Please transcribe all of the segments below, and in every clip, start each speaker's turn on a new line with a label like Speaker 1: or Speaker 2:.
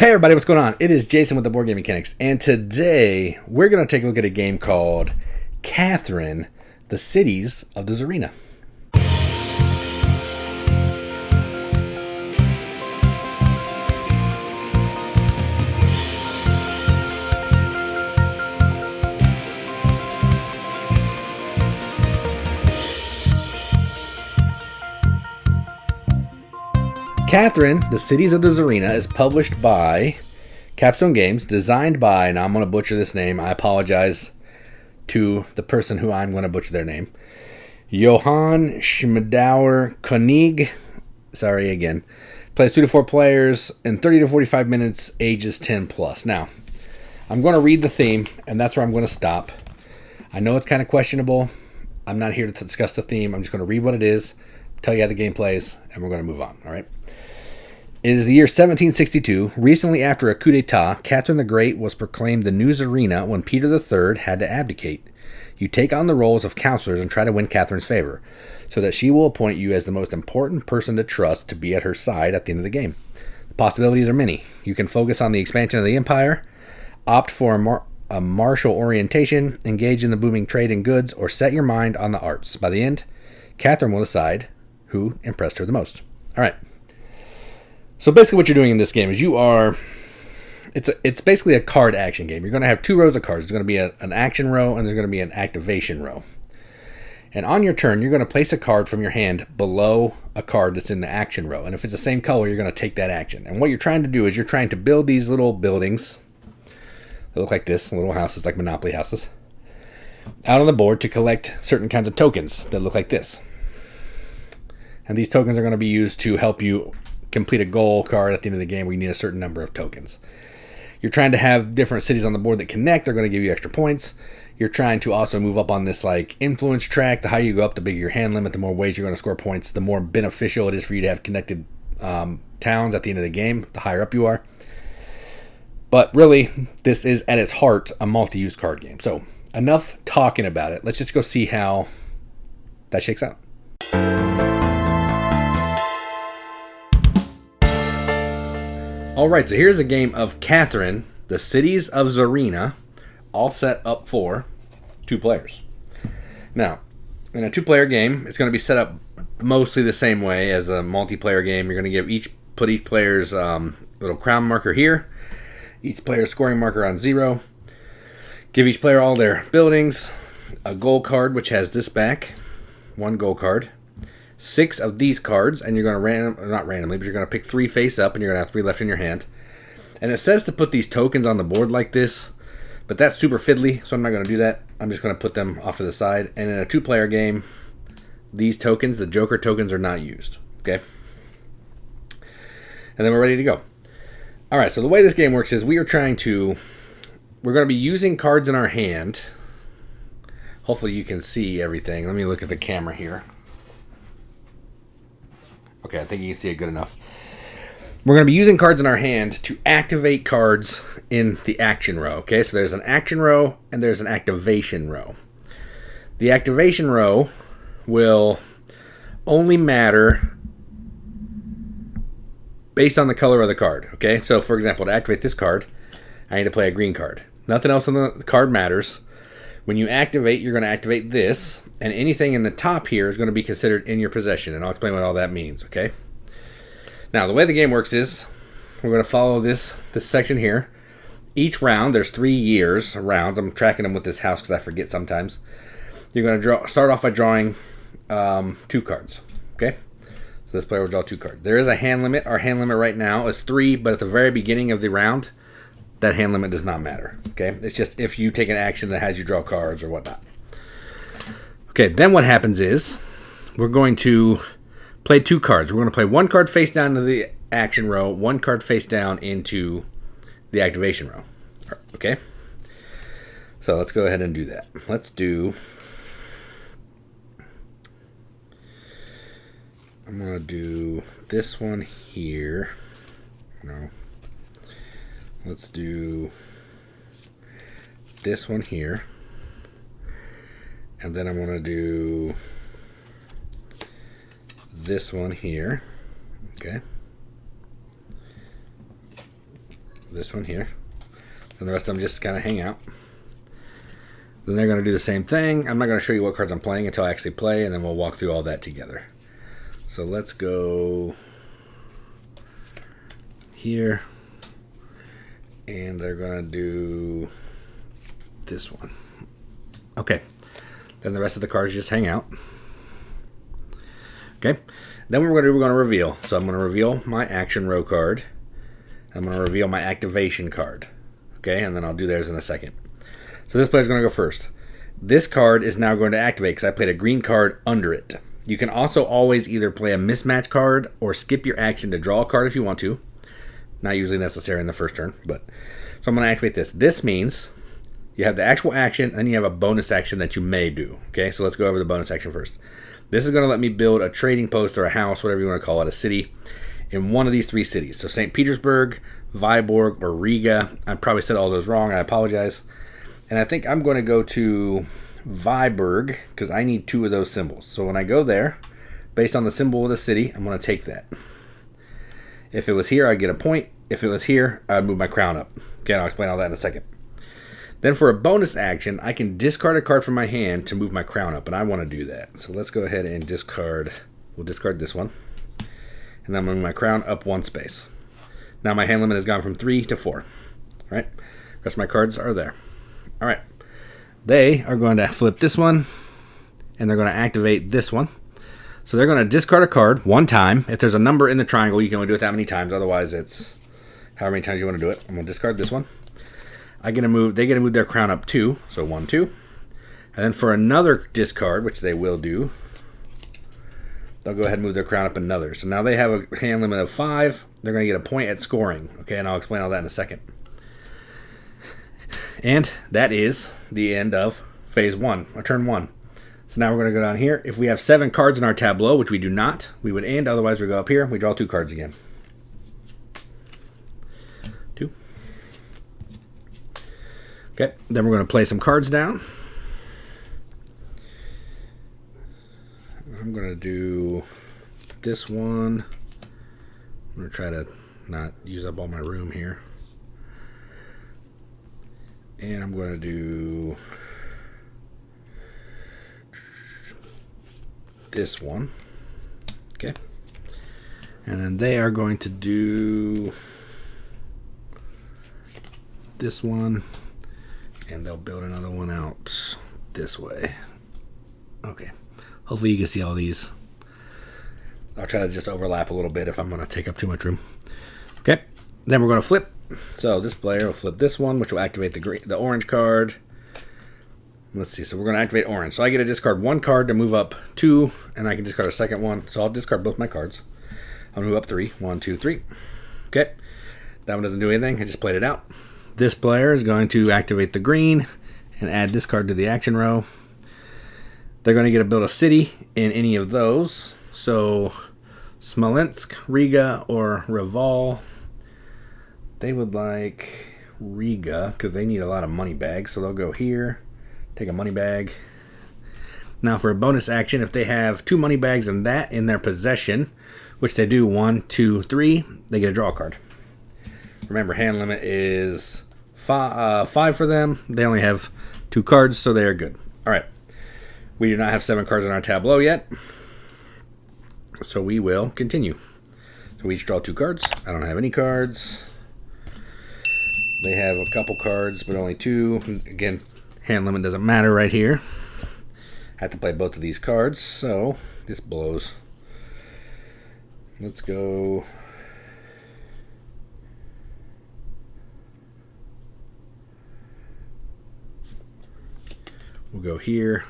Speaker 1: Hey everybody, what's going on? It is Jason with the Board Game Mechanics, and today we're going to take a look at a game called Catherine, the Cities of the Tsarina. Catherine, the Cities of the Tsarina is published by Capstone Games, designed by, now I'm going to butcher this name, I apologize to the person who I'm going to butcher their name, Johann Schmidauer Koenig, sorry again, plays 2 to 4 players in 30 to 45 minutes, ages 10 plus. Now, I'm going to read the theme, and that's where I'm going to stop. I know it's kind of questionable. I'm not here to discuss the theme. I'm just going to read what it is, tell you how the game plays, and we're going to move on, all right? It is the year 1762. Recently after a coup d'etat, Catherine the Great was proclaimed the new Tsarina when Peter III had to abdicate. You take on the roles of counselors and try to win Catherine's favor, so that she will appoint you as the most important person to trust to be at her side at the end of the game. The possibilities are many. You can focus on the expansion of the empire, opt for a martial orientation, engage in the booming trade in goods, or set your mind on the arts. By the end, Catherine will decide who impressed her the most. All right. So basically what you're doing in this game is it's basically a card action game. You're going to have 2 rows of cards. There's going to be an action row and there's going to be an activation row. And on your turn, you're going to place a card from your hand below a card that's in the action row. And if it's the same color, you're going to take that action. And what you're trying to do is you're trying to build these little buildings that look like this, little houses like Monopoly houses, out on the board to collect certain kinds of tokens that look like this. And these tokens are going to be used to help you complete a goal card at the end of the game where you need a certain number of tokens. You're trying to have different cities on the board that connect. They're going to give you extra points. You're trying to also move up on this like influence track. The higher you go up, the bigger your hand limit, the more ways you're going to score points, the more beneficial it is for you to have connected towns at the end of the game, the higher up you are. But really, this is at its heart a multi-use card game. So enough talking about it. Let's just go see how that shakes out. Alright, so here's a game of Catherine, the Cities of Tsarina, all set up for 2 players. Now, in a 2-player game, it's going to be set up mostly the same way as a multiplayer game. You're going to put each player's little crown marker here, each player's scoring marker on 0, give each player all their buildings, a goal card which has this back, 1 goal card, 6 of these cards, and you're going to not randomly, but you're going to pick 3 face up, and you're going to have 3 left in your hand. And it says to put these tokens on the board like this, but that's super fiddly, so I'm not going to do that. I'm just going to put them off to the side. And in a 2-player game, these tokens, the Joker tokens, are not used. Okay? And then we're ready to go. All right, so the way this game works is we're going to be using cards in our hand. Hopefully you can see everything. Let me look at the camera here. Okay, I think you can see it good enough. We're going to be using cards in our hand to activate cards in the action row. Okay, so there's an action row and there's an activation row. The activation row will only matter based on the color of the card. Okay, so for example, to activate this card, I need to play a green card. Nothing else on the card matters. When you activate, you're going to activate this, and anything in the top here is going to be considered in your possession, and I'll explain what all that means, okay? Now, the way the game works is we're going to follow this section here. Each round, there's 3 years rounds. I'm tracking them with this house because I forget sometimes. You're going to start off by drawing 2 cards, okay? So this player will draw 2 cards. There is a hand limit. Our hand limit right now is 3, but at the very beginning of the round, that hand limit does not matter, okay? It's just if you take an action that has you draw cards or whatnot. Okay, then what happens is we're going to play 2 cards. We're going to play 1 card face down to the action row, 1 card face down into the activation row, okay? So let's go ahead and do that. I'm going to do this one here. No. Let's do this one here. And then I'm going to do this one here. Okay. this one here. And the rest of them just kind of hang out. Then they're going to do the same thing. I'm not going to show you what cards I'm playing until I actually play, and then we'll walk through all that together. So let's go here. And they're going to do this one. Okay. Then the rest of the cards just hang out. Okay. Then what we're going to reveal. So I'm going to reveal my action row card. I'm going to reveal my activation card. Okay. And then I'll do theirs in a second. So this player's going to go first. This card is now going to activate because I played a green card under it. You can also always either play a mismatch card or skip your action to draw a card if you want to. Not usually necessary in the first turn, but so I'm going to activate this. This means you have the actual action and then you have a bonus action that you may do. Okay, so let's go over the bonus action first. This is going to let me build a trading post or a house, whatever you want to call it, a city, in one of these three cities. So St. Petersburg, Viborg, or Riga. I probably said all those wrong. I apologize. And I think I'm going to go to Viborg because I need two of those symbols. So when I go there, based on the symbol of the city, I'm going to take that. If it was here, I'd get a point. If it was here, I'd move my crown up. Okay, I'll explain all that in a second. Then for a bonus action, I can discard a card from my hand to move my crown up, and I want to do that. So let's go ahead and discard. We'll discard this one. And then I'm going to move my crown up one space. Now my hand limit has gone from 3 to 4. All right? The rest of my cards are there. All right. They are going to flip this one, and they're going to activate this one. So they're going to discard a card one time. If there's a number in the triangle, you can only do it that many times. Otherwise, it's however many times you want to do it. I'm going to discard this one. They get to move their crown up 2. So 1, 2. And then for another discard, which they will do, they'll go ahead and move their crown up another. So now they have a hand limit of 5. They're going to get a point at scoring. Okay, and I'll explain all that in a second. And that is the end of phase 1, or turn 1. So now we're going to go down here. If we have 7 cards in our tableau, which we do not, we would end. Otherwise, we go up here. We draw 2 cards again. 2. Okay. Then we're going to play some cards down. I'm going to do this one. I'm going to try to not use up all my room here. And I'm going to do this one. Okay. And then they are going to do this one. And they'll build another one out this way. Okay. Hopefully you can see all these. I'll try to just overlap a little bit if I'm going to take up too much room. Okay. Then we're going to flip. So this player will flip this one, which will activate the orange card. Let's see. So we're going to activate orange. So I get to discard 1 card to move up 2, and I can discard a second one. So I'll discard both my cards. I'll move up 3. 1, 2, 3. Okay. That one doesn't do anything. I just played it out. This player is going to activate the green and add this card to the action row. They're going to get to build a city in any of those. So Smolensk, Riga, or Reval. They would like Riga because they need a lot of money bags. So they'll go here, take a money bag. Now for a bonus action, if they have 2 money bags and that in their possession, which they do 1, 2, 3, they get a draw card. Remember, hand limit is 5 for them. They only have 2 cards, so they are good. All right. We do not have 7 cards on our tableau yet. So we will continue. So we each draw 2 cards. I don't have any cards. They have a couple cards, but only 2. Again, hand limit doesn't matter right here. I have to play both of these cards, so this blows. Let's go. We'll go here,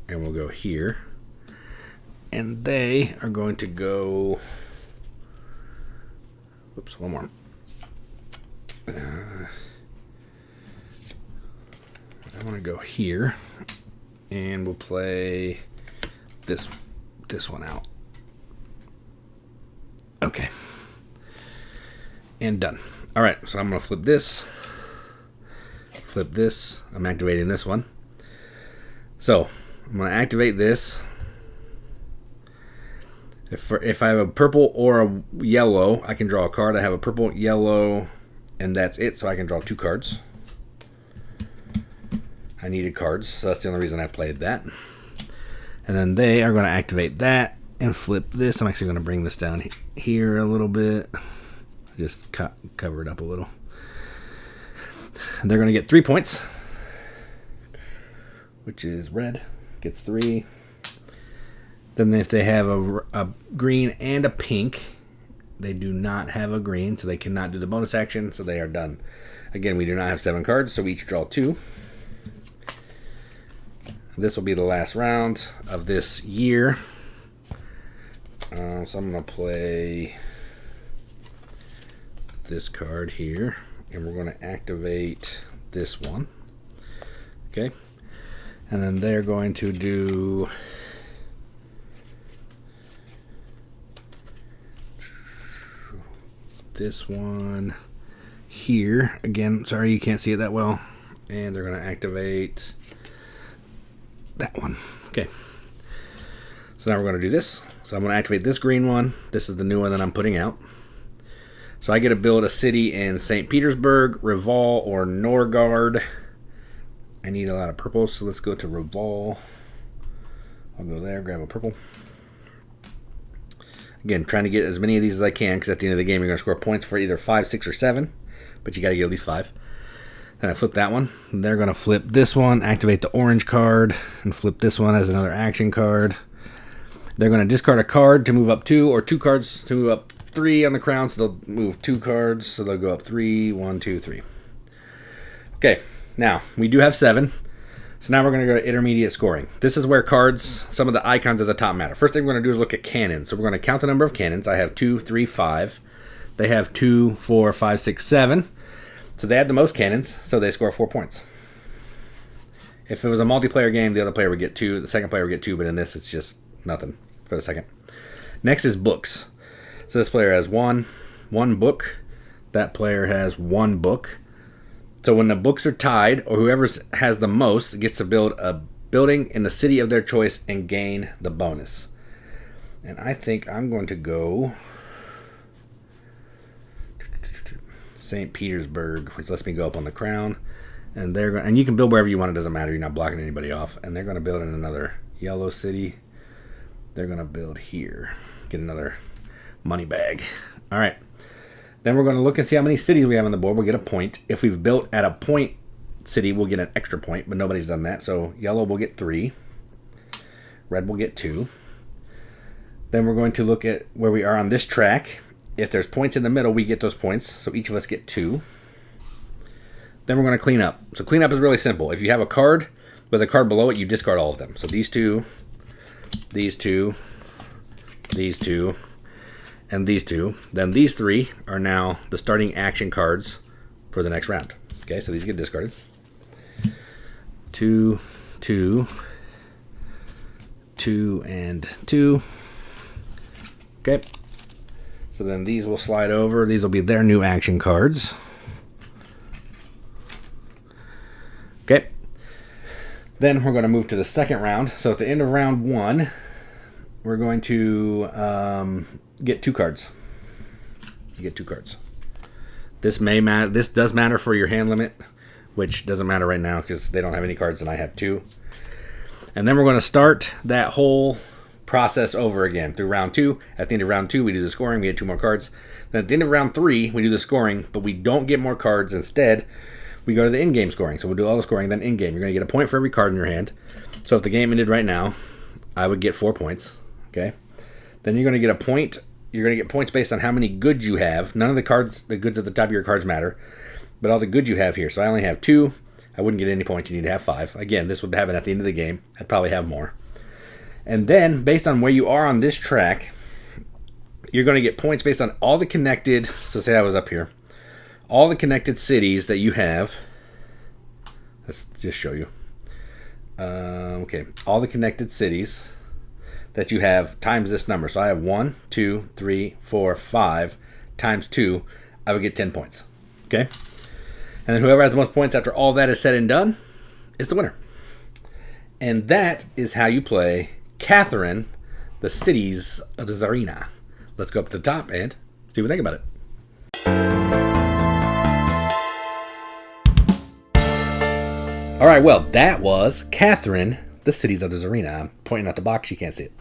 Speaker 1: and we'll go here. And they are going to go... Oops, one more. I want to go here, and we'll play this one out. Okay. And done. All right, so I'm going to flip this. Flip this. I'm activating this one. So I'm going to activate this. If I have a purple or a yellow, I can draw a card. I have a purple, yellow, And that's it, so I can draw 2 cards. I needed cards, so that's the only reason I played that. And then they are going to activate that and flip this. I'm actually going to bring this down here a little bit. Just cover it up a little. And they're going to get 3 points, which is red. Gets 3. Then if they have a green and a pink, they do not have a green, so they cannot do the bonus action, so they are done. Again, we do not have 7 cards, so we each draw 2. This will be the last round of this year. So I'm going to play this card here, and we're going to activate this one. Okay. And then they're going to do this one here. Again, sorry you can't see it that well. And they're going to activate that one. Okay. So now we're going to do this. So I'm going to activate this green one. This is the new one that I'm putting out. So I get to build a city in St. Petersburg, Reval, or Norgard. I need a lot of purple, so let's go to Reval. I'll go there, grab a purple. Again, trying to get as many of these as I can, because at the end of the game you're going to score points for either 5, 6, or 7. But you got to get at least 5. Then I flip that one. They're going to flip this one, activate the orange card, and flip this one as another action card. They're going to discard a card to move up 2, or 2 cards to move up 3 on the crown, so they'll move 2 cards, so they'll go up 3, 1, 2, 3. Okay, now, we do have 7, so now we're going to go to intermediate scoring. This is where cards, some of the icons at the top matter. First thing we're going to do is look at cannons. So we're going to count the number of cannons. I have 2, 3, 5. They have 2, 4, 5, 6, 7. So they had the most cannons, so they score 4 points. If it was a multiplayer game, the other player would get 2, the second player would get 2, but in this, it's just nothing for the second. Next is books. So this player has one book. That player has 1 book. So when the books are tied, or whoever has the most gets to build a building in the city of their choice and gain the bonus. And I think I'm going to go St. Petersburg, which lets me go up on the crown. And they're going, and you can build wherever you want. It doesn't matter. You're not blocking anybody off. And they're going to build in another yellow city. They're going to build here. Get another money bag. All right. Then we're going to look and see how many cities we have on the board. We'll get a point. If we've built at a point city, we'll get an extra point, but nobody's done that. So yellow will get 3. Red will get 2. Then we're going to look at where we are on this track. If there's points in the middle, we get those points. So each of us get 2. Then we're going to clean up. So clean up is really simple. If you have a card with a card below it, you discard all of them. So these 2, these 2, these 2, and these 2. Then these 3 are now the starting action cards for the next round. Okay, so these get discarded. 2, 2, 2, and 2. Okay. So then these will slide over. These will be their new action cards. Okay. Then we're going to move to the second round. So at the end of round 1, we're going to get 2 cards. You get 2 cards. This may matter. This does matter for your hand limit, which doesn't matter right now because they don't have any cards and I have 2. And then we're going to start that whole process over again through round 2. At the end of round 2, we do the scoring. We get 2 more cards. Then at the end of round 3, we do the scoring, but we don't get more cards. Instead, we go to the in-game scoring. So we'll do all the scoring, then in-game. You're going to get a point for every card in your hand. So if the game ended right now, I would get 4 points. Okay. Then you're going to get a point. You're going to get points based on how many goods you have. None of the cards, the goods at the top of your cards matter, but all the goods you have here. So I only have 2. I wouldn't get any points. You need to have 5. Again, this would happen at the end of the game. I'd probably have more. And then, based on where you are on this track, you're going to get points based on all the connected, so say I was up here, all the connected cities that you have. Let's just show you. Okay, all the connected cities that you have times this number. So I have 1, 2, 3, 4, 5 times 2. I would get 10 points. Okay? And then whoever has the most points after all that is said and done is the winner. And that is how you play Catherine, the Cities of the Tsarina. Let's go up to the top and see what we think about it. All right, well, that was Catherine, the Cities of the Tsarina. I'm pointing at the box. You can't see it.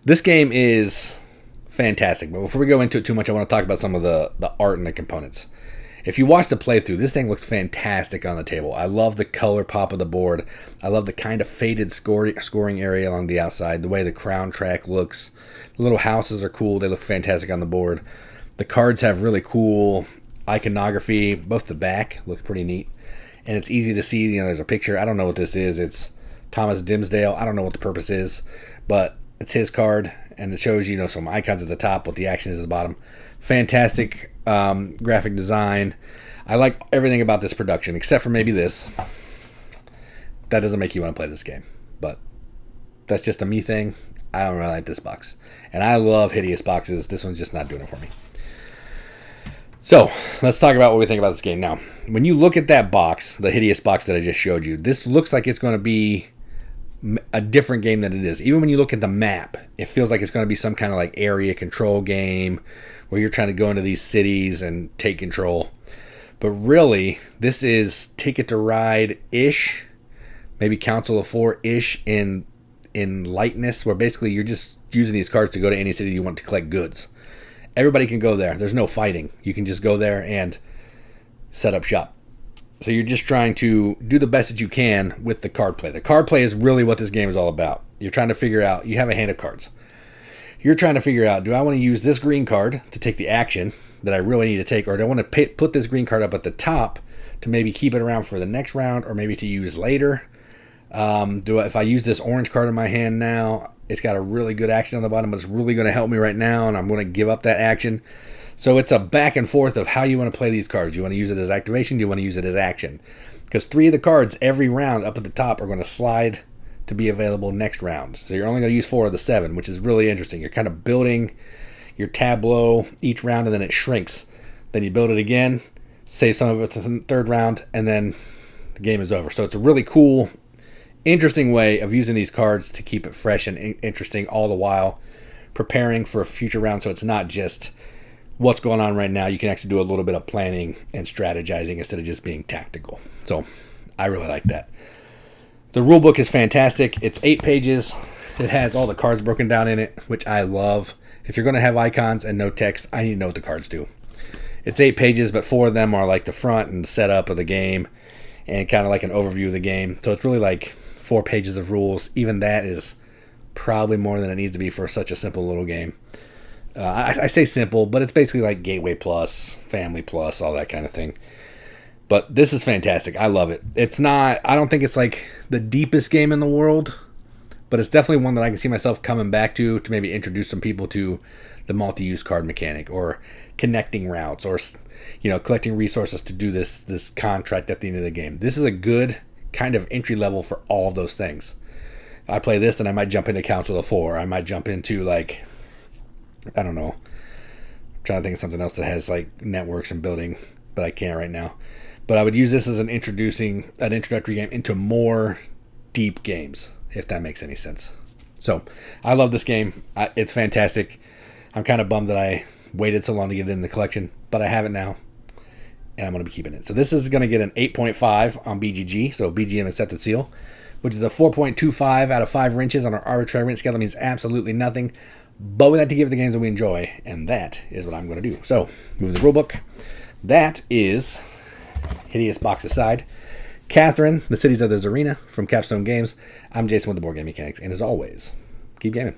Speaker 1: This game is fantastic, but before we go into it too much, I want to talk about some of the art and the components. If you watch the playthrough, this thing looks fantastic on the table. I love the color pop of the board. I love the kind of faded scoring area along the outside, the way the crown track looks. The little houses are cool. They look fantastic on the board. The cards have really cool iconography. Both the back look pretty neat. And it's easy to see. You know, there's a picture. I don't know what this is. It's Thomas Dimsdale. I don't know what the purpose is, but it's his card, and it shows, you know, some icons at the top, what the action is at the bottom. Fantastic graphic design. I like everything about this production, except for maybe this. That doesn't make you want to play this game, but that's just a me thing. I don't really like this box, and I love hideous boxes. This one's just not doing it for me. So let's talk about what we think about this game. Now, when you look at that box, the hideous box that I just showed you, this looks like it's going to be a different game than it is. Even when you look at the map, it feels like it's going to be some kind of like area control game where you're trying to go into these cities and take control. But really, this is Ticket to Ride-ish, maybe Council of Four-ish in lightness, where basically you're just using these cards to go to any city you want to collect goods. Everybody can go there. There's no fighting. You can just go there and set up shop. So you're just trying to do the best that you can with the card play. The card play is really what this game is all about. You're trying to figure out, you have a hand of cards. You're trying to figure out, do I want to use this green card to take the action that I really need to take, or do I want to put this green card up at the top to maybe keep it around for the next round, or maybe to use later? If I use this orange card in my hand now, it's got a really good action on the bottom, but it's really going to help me right now, and I'm going to give up that action. So it's a back and forth of how you want to play these cards. Do you want to use it as activation? Do you want to use it as action? Because 3 of the cards every round up at the top are going to slide to be available next round. So you're only going to use 4 of the 7, which is really interesting. You're kind of building your tableau each round, and then it shrinks. Then you build it again, save some of it to the third round, and then the game is over. So it's a really cool, interesting way of using these cards to keep it fresh and interesting, all the while preparing for a future round. So it's not just what's going on right now. You can actually do a little bit of planning and strategizing instead of just being tactical. So I really like that. The rule book is fantastic. It's 8 pages. It has all the cards broken down in it, which I love. If you're going to have icons and no text, I need to know what the cards do. It's 8 pages, but 4 of them are like the front and the setup of the game and kind of like an overview of the game. So it's really like 4 pages of rules. Even that is probably more than it needs to be for such a simple little game. I say simple, but it's basically like Gateway Plus, Family Plus, all that kind of thing. But this is fantastic. I love it. It's not, I don't think it's like the deepest game in the world, but it's definitely one that I can see myself coming back to maybe introduce some people to the multi-use card mechanic, or connecting routes, or, you know, collecting resources to do this contract at the end of the game. This is a good kind of entry level for all of those things. If I play this, then I might jump into Council of Four. I might jump into, like, I don't know, I'm trying to think of something else that has like networks and building, but I can't right now. But I would use this as an introductory game into more deep games, if that makes any sense. So I love this game. It's fantastic. I'm kind of bummed that I waited so long to get it in the collection, but I have it now, and I'm going to be keeping it. So this is going to get an 8.5 on BGG, so BGM accepted seal, which is a 4.25 out of 5 wrenches on our arbitrary wrench scale. That means absolutely nothing. But we like to give the games that we enjoy, and that is what I'm going to do. So, move the rulebook. That is, hideous box aside, Catherine, the Cities of the Tsarina from Capstone Games. I'm Jason with the Board Game Mechanics, and as always, keep gaming.